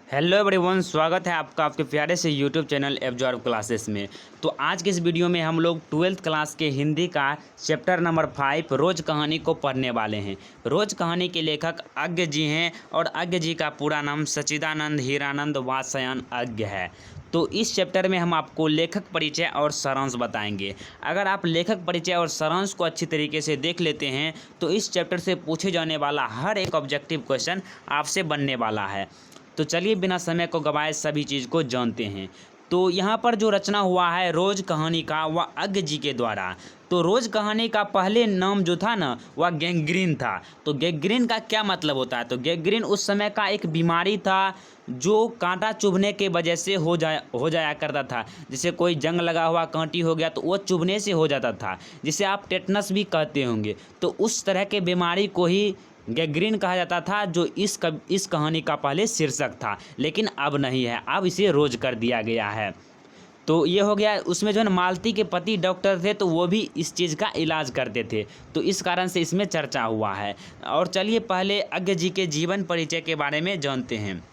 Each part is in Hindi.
हेलो एवरीवन, स्वागत है आपका आपके प्यारे से यूट्यूब चैनल एब्जॉर्ब क्लासेस में। तो आज के इस वीडियो में हम लोग 12th क्लास के हिंदी का चैप्टर नंबर 5 रोज कहानी को पढ़ने वाले हैं। रोज कहानी के लेखक अज्ञ जी हैं और अज्ञ जी का पूरा नाम सच्चिदानंद हीरानंद वात्स्यायन अज्ञ है। तो इस चैप्टर में हम आपको लेखक परिचय और सारांश बताएंगे। अगर आप लेखक परिचय और सारांश को अच्छी तरीके से देख लेते हैं तो इस चैप्टर से पूछे जाने वाला हर एक ऑब्जेक्टिव क्वेश्चन आपसे बनने वाला है। तो चलिए बिना समय को गवाए सभी चीज़ को जानते हैं। तो यहाँ पर जो रचना हुआ है रोज कहानी का वह अज्ञ जी के द्वारा। तो रोज कहानी का पहले नाम जो था ना वह गैंग्रीन था। तो गैंग्रीन का क्या मतलब होता है? तो गैंग्रीन उस समय का एक बीमारी था जो कांटा चुभने के वजह से हो जाया करता था। जैसे कोई जंग लगा हुआ कांटी हो गया तो वो चुभने से हो जाता था, जिसे आप टेटनस भी कहते होंगे। तो उस तरह के बीमारी को ही गैंग्रीन कहा जाता था, जो इस कहानी का पहले शीर्षक था, लेकिन अब नहीं है, अब इसे रोज कर दिया गया है। तो ये हो गया। उसमें जो है ना मालती के पति डॉक्टर थे तो वो भी इस चीज़ का इलाज करते थे, तो इस कारण से इसमें चर्चा हुआ है। और चलिए पहले अज्ञ जी के जीवन परिचय के बारे में जानते हैं।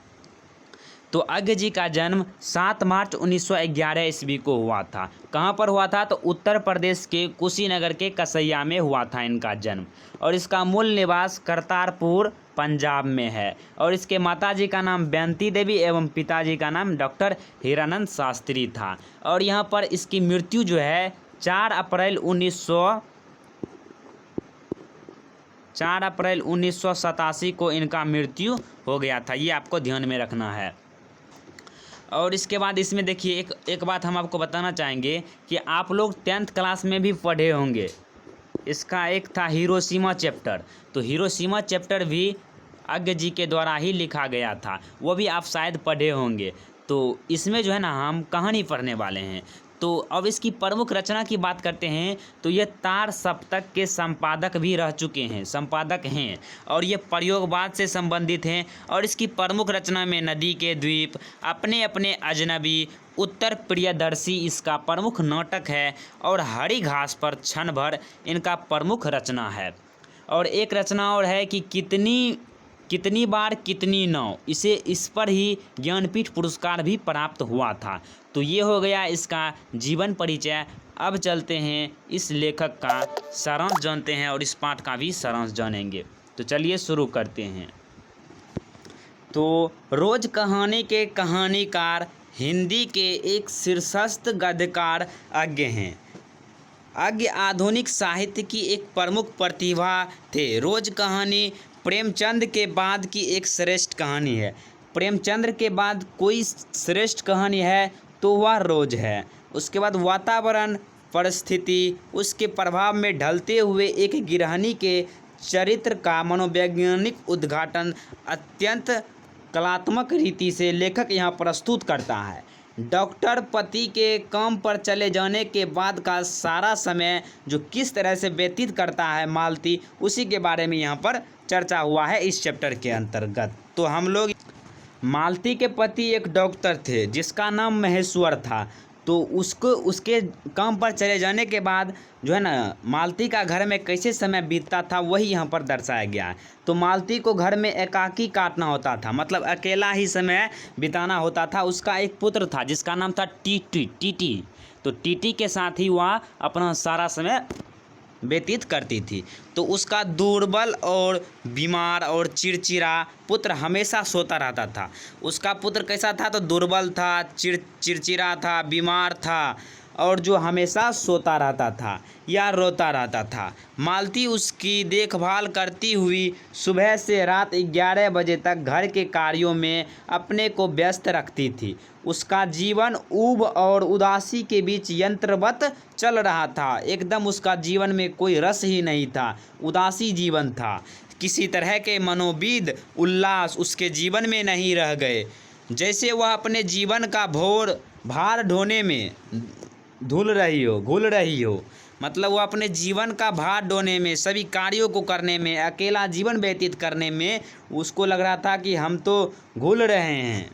तो अज्ञ जी का जन्म 7 मार्च 1911 ईस्वी को हुआ था। कहाँ पर हुआ था? तो उत्तर प्रदेश के कुशीनगर के कसैया में हुआ था इनका जन्म। और इसका मूल निवास करतारपुर पंजाब में है। और इसके माताजी का नाम बेंती देवी एवं पिताजी का नाम डॉक्टर हीरानंद शास्त्री था। और यहाँ पर इसकी मृत्यु जो है 4 अप्रैल 1987 को इनका मृत्यु हो गया था। ये आपको ध्यान में रखना है। और इसके बाद इसमें देखिए एक बात हम आपको बताना चाहेंगे कि आप लोग 10th क्लास में भी पढ़े होंगे। इसका एक था हिरोशिमा चैप्टर। तो हिरोशिमा चैप्टर भी अज्ञ जी के द्वारा ही लिखा गया था, वो भी आप शायद पढ़े होंगे। तो इसमें जो है ना हम कहानी पढ़ने वाले हैं। तो अब इसकी प्रमुख रचना की बात करते हैं तो ये तार सप्तक के संपादक भी रह चुके हैं, संपादक हैं। और ये प्रयोगवाद से संबंधित हैं। और इसकी प्रमुख रचना में नदी के द्वीप, अपने अपने अजनबी, उत्तर प्रियदर्शी इसका प्रमुख नाटक है। और हरी घास पर क्षण भर इनका प्रमुख रचना है। और एक रचना और है कि कितनी बार कितनी नाव, इस पर ही ज्ञानपीठ पुरस्कार भी प्राप्त हुआ था। तो ये हो गया इसका जीवन परिचय। अब चलते हैं इस लेखक का सारांश जानते हैं और इस पाठ का भी सारांश जानेंगे। तो चलिए शुरू करते हैं। तो रोज कहानी के कहानीकार हिंदी के एक शीर्षस्थ गद्यकार अज्ञ हैं। अज्ञ आधुनिक साहित्य की एक प्रमुख प्रतिभा थे। रोज कहानी प्रेमचंद के बाद की एक श्रेष्ठ कहानी है। प्रेमचंद के बाद कोई श्रेष्ठ कहानी है तो वह रोज है। उसके बाद वातावरण परिस्थिति उसके प्रभाव में ढलते हुए एक गृहिणी के चरित्र का मनोवैज्ञानिक उद्घाटन अत्यंत कलात्मक रीति से लेखक यहाँ प्रस्तुत करता है। डॉक्टर पति के काम पर चले जाने के बाद का सारा समय जो किस तरह से व्यतीत करता है मालती, उसी के बारे में यहाँ पर चर्चा हुआ है इस चैप्टर के अंतर्गत। तो हम लोग मालती के पति एक डॉक्टर थे जिसका नाम महेश्वर था। तो उसके काम पर चले जाने के बाद जो है ना मालती का घर में कैसे समय बीतता था वही यहाँ पर दर्शाया गया है। तो मालती को घर में एकाकी काटना होता था, मतलब अकेला ही समय बिताना होता था। उसका एक पुत्र था जिसका नाम था टीटी। तो टीटी के साथ ही वह अपना सारा समय व्यतीत करती थी। तो उसका दुर्बल और बीमार और चिड़चिड़ा पुत्र हमेशा सोता रहता था। उसका पुत्र कैसा था? तो दुर्बल था, चिड़चिड़ा था, बीमार था और जो हमेशा सोता रहता था या रोता रहता था। मालती उसकी देखभाल करती हुई सुबह से रात 11 बजे तक घर के कार्यों में अपने को व्यस्त रखती थी। उसका जीवन ऊब और उदासी के बीच यंत्रवत चल रहा था। एकदम उसका जीवन में कोई रस ही नहीं था, उदासी जीवन था। किसी तरह के मनोविद उल्लास उसके जीवन में नहीं रह गए। जैसे वह अपने जीवन का भार ढोने में घुल रही हो। मतलब वो अपने जीवन का भार ढोने में, सभी कार्यों को करने में, अकेला जीवन व्यतीत करने में उसको लग रहा था कि हम तो घुल रहे हैं।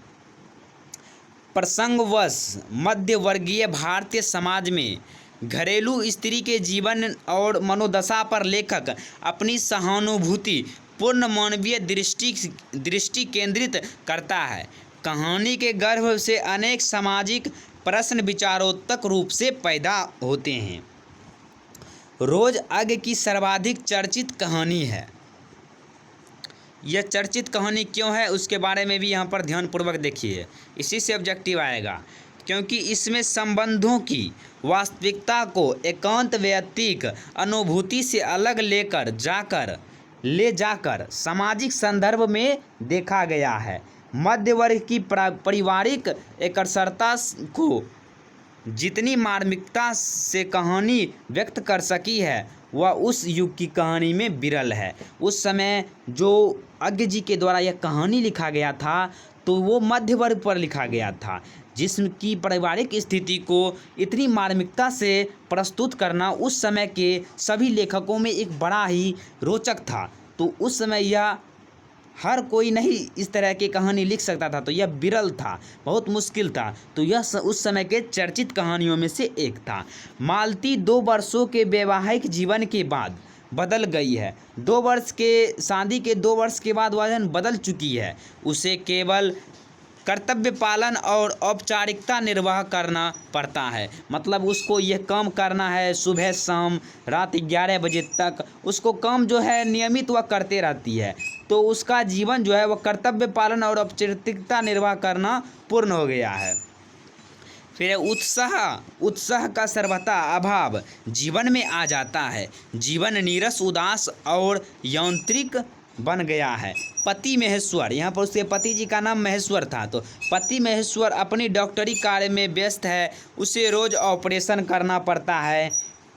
प्रसंगवश मध्यवर्गीय भारतीय समाज में घरेलू स्त्री के जीवन और मनोदशा पर लेखक अपनी सहानुभूति पूर्ण मानवीय दृष्टि केंद्रित करता है। कहानी के गर्भ से अनेक सामाजिक प्रश्न विचारोत्तक रूप से पैदा होते हैं। रोज अग की सर्वाधिक चर्चित कहानी है। यह चर्चित कहानी क्यों है उसके बारे में भी यहाँ पर ध्यानपूर्वक देखिए, इसी से ऑब्जेक्टिव आएगा। क्योंकि इसमें संबंधों की वास्तविकता को एकांत वैयक्तिक अनुभूति से अलग ले जाकर सामाजिक संदर्भ में देखा गया है। मध्य वर्ग की पारिवारिक एकरसता को जितनी मार्मिकता से कहानी व्यक्त कर सकी है वह उस युग की कहानी में विरल है। उस समय जो अज्ञ जी के द्वारा यह कहानी लिखा गया था तो वो मध्य वर्ग पर लिखा गया था, जिसकी पारिवारिक स्थिति को इतनी मार्मिकता से प्रस्तुत करना उस समय के सभी लेखकों में एक बड़ा ही रोचक था। तो उस समय यह हर कोई नहीं इस तरह की कहानी लिख सकता था, तो यह विरल था, बहुत मुश्किल था। तो यह उस समय के चर्चित कहानियों में से एक था। मालती 2 वर्षों के वैवाहिक जीवन के बाद बदल गई है। 2 वर्ष के शादी के 2 वर्ष के बाद वह बदल चुकी है। उसे केवल कर्तव्य पालन और औपचारिकता निर्वाह करना पड़ता है। मतलब उसको यह काम करना है, सुबह शाम रात 11 बजे तक उसको काम जो है नियमित वह करते रहती है। तो उसका जीवन जो है वह कर्तव्य पालन और औपचारिकता निर्वाह करना पूर्ण हो गया है। फिर उत्साह का सर्वथा अभाव जीवन में आ जाता है। जीवन नीरस, उदास और यांत्रिक बन गया है। पति महेश्वर, यहाँ पर उसके पति जी का नाम महेश्वर था, तो पति महेश्वर अपनी डॉक्टरी कार्य में व्यस्त है। उसे रोज ऑपरेशन करना पड़ता है।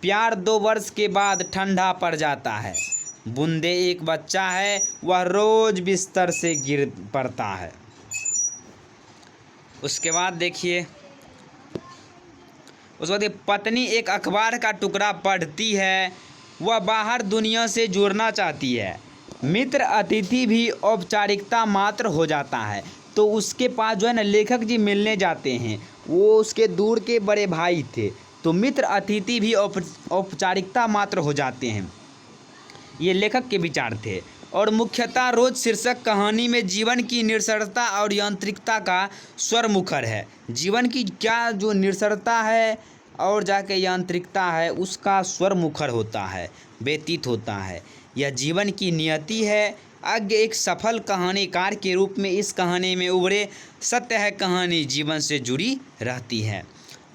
प्यार 2 वर्ष के बाद ठंडा पड़ जाता है। बूंदे एक बच्चा है, वह रोज बिस्तर से गिर पड़ता है। उसके बाद देखिए, उसके बाद पत्नी एक अखबार का टुकड़ा पढ़ती है, वह बाहर दुनिया से जुड़ना चाहती है। मित्र अतिथि भी औपचारिकता मात्र हो जाता है। तो उसके पास जो है ना लेखक जी मिलने जाते हैं, वो उसके दूर के बड़े भाई थे, तो मित्र अतिथि भी औपचारिकता मात्र हो जाते हैं। ये लेखक के विचार थे। और मुख्यतः रोज शीर्षक कहानी में जीवन की निरसरता और यांत्रिकता का स्वर मुखर है। जीवन की क्या जो निरसरता है और जाके यांत्रिकता है उसका स्वर मुखर होता है, व्यतीत होता है। यह जीवन की नियति है। अज्ञ एक सफल कहानीकार के रूप में इस कहानी में उभरे। सत्य है कहानी जीवन से जुड़ी रहती है।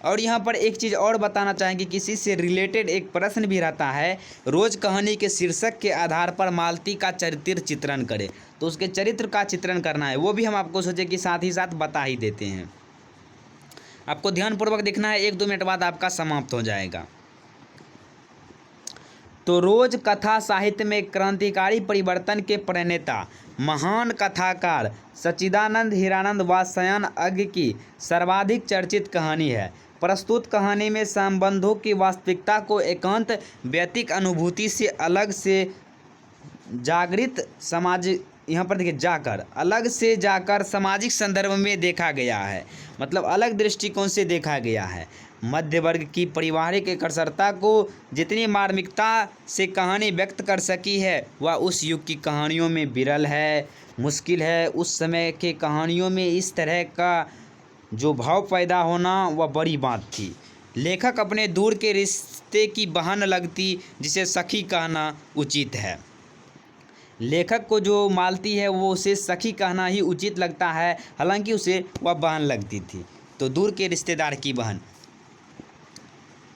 और यहाँ पर एक चीज़ और बताना चाहेंगे, किसी से रिलेटेड एक प्रश्न भी रहता है। रोज कहानी के शीर्षक के आधार पर मालती का चरित्र चित्रण करें, तो उसके चरित्र का चित्रण करना है, वो भी हम आपको सोचे कि साथ ही साथ बता ही देते हैं। आपको ध्यानपूर्वक देखना है, 1-2 मिनट बाद आपका समाप्त हो जाएगा। तो रोज कथा साहित्य में क्रांतिकारी परिवर्तन के प्रणेता महान कथाकार सच्चिदानंद हीरानंद वात्स्यायन अज्ञ की सर्वाधिक चर्चित कहानी है। प्रस्तुत कहानी में संबंधों की वास्तविकता को एकांत वैयक्तिक अनुभूति से अलग से जागृत समाज यहाँ पर देखिए अलग से जाकर सामाजिक संदर्भ में देखा गया है। मतलब अलग दृष्टिकोण से देखा गया है। मध्य वर्ग की पारिवारिक एकरसता को जितनी मार्मिकता से कहानी व्यक्त कर सकी है वह उस युग की कहानियों में विरल है, मुश्किल है। उस समय के कहानियों में इस तरह का जो भाव पैदा होना वह बड़ी बात थी। लेखक अपने दूर के रिश्ते की बहन लगती, जिसे सखी कहना उचित है। लेखक को जो मालती है वो उसे सखी कहना ही उचित लगता है, हालांकि उसे वह बहन लगती थी। तो दूर के रिश्तेदार की बहन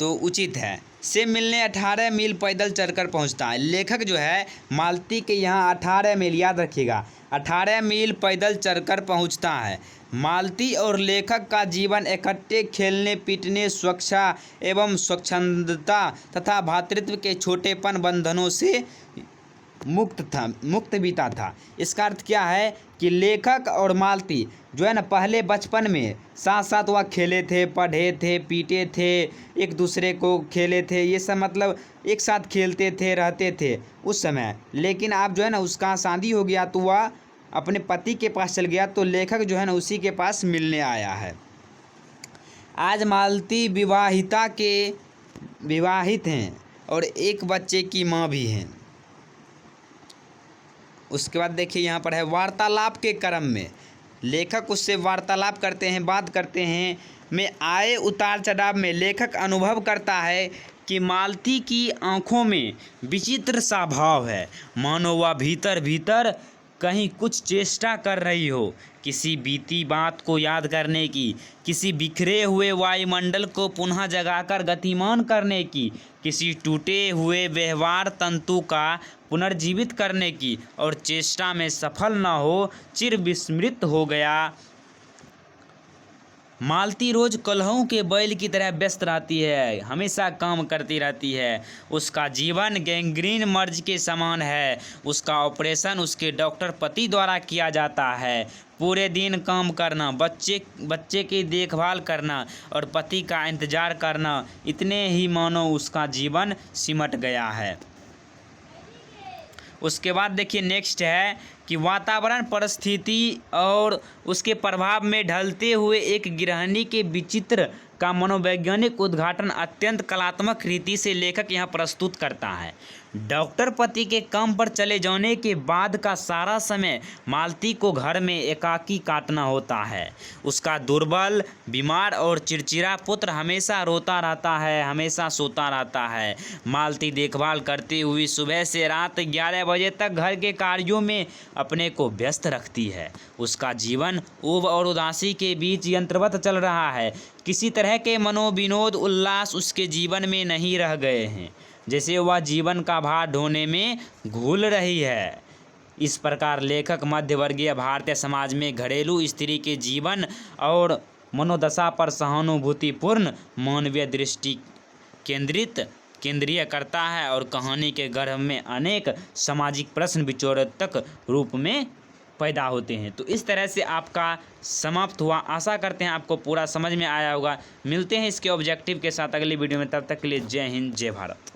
तो उचित है। से मिलने 18 मील पैदल चलकर पहुंचता है। लेखक जो है मालती के यहाँ 18 मील, याद रखिएगा, 18 मील पैदल चलकर पहुंचता है। मालती और लेखक का जीवन इकट्ठे खेलने पीटने, स्वेच्छा एवं स्वच्छंदता तथा भातृत्व के छोटेपन बंधनों से मुक्त बीता था। इसका अर्थ क्या है कि लेखक और मालती जो है ना पहले बचपन में साथ साथ वह खेले थे, पढ़े थे, पीटे थे, एक दूसरे को खेले थे, ये सब मतलब एक साथ खेलते थे, रहते थे उस समय। लेकिन अब जो है ना उसका शादी हो गया तो वह अपने पति के पास चल गया, तो लेखक जो है ना उसी के पास मिलने आया है। आज मालती विवाहित हैं और एक बच्चे की माँ भी हैं। उसके बाद देखिए यहाँ पर है वार्तालाप के क्रम में लेखक उससे वार्तालाप करते हैं, बात करते हैं। में आए उतार चढ़ाव में लेखक अनुभव करता है कि मालती की आंखों में विचित्र सा भाव है, मानो वह भीतर भीतर कहीं कुछ चेष्टा कर रही हो, किसी बीती बात को याद करने की, किसी बिखरे हुए वायुमंडल को पुनः जगाकर गतिमान करने की, किसी टूटे हुए व्यवहार तंतु का पुनर्जीवित करने की, और चेष्टा में सफल न हो चिर विस्मृत हो गया। मालती रोज कलहों के बैल की तरह व्यस्त रहती है, हमेशा काम करती रहती है। उसका जीवन गैंग्रीन मर्ज के समान है। उसका ऑपरेशन उसके डॉक्टर पति द्वारा किया जाता है। पूरे दिन काम करना, बच्चे की देखभाल करना और पति का इंतजार करना, इतने ही मानो उसका जीवन सिमट गया है। उसके बाद देखिए नेक्स्ट है कि वातावरण, परिस्थिति और उसके प्रभाव में ढलते हुए एक गृहिणी के विचित्र का मनोवैज्ञानिक उद्घाटन अत्यंत कलात्मक रीति से लेखक यहाँ प्रस्तुत करता है। डॉक्टर पति के काम पर चले जाने के बाद का सारा समय मालती को घर में एकाकी काटना होता है। उसका दुर्बल, बीमार और चिड़चिड़ा पुत्र हमेशा रोता रहता है, हमेशा सोता रहता है। मालती देखभाल करती हुई सुबह से रात 11 बजे तक घर के कार्यों में अपने को व्यस्त रखती है। उसका जीवन ऊब और उदासी के बीच यंत्रवत चल रहा है। किसी तरह के मनोविनोद, उल्लास उसके जीवन में नहीं रह गए हैं, जैसे वह जीवन का भार ढोने में घुल रही है। इस प्रकार लेखक मध्यवर्गीय भारतीय समाज में घरेलू स्त्री के जीवन और मनोदशा पर सहानुभूतिपूर्ण मानवीय दृष्टि केंद्रीय करता है और कहानी के गर्भ में अनेक सामाजिक प्रश्न विचोरक रूप में पैदा होते हैं। तो इस तरह से आपका समाप्त हुआ। आशा करते हैं आपको पूरा समझ में आया होगा। मिलते हैं इसके ऑब्जेक्टिव के साथ अगली वीडियो में, तब तक के लिए जय हिंद, जय भारत।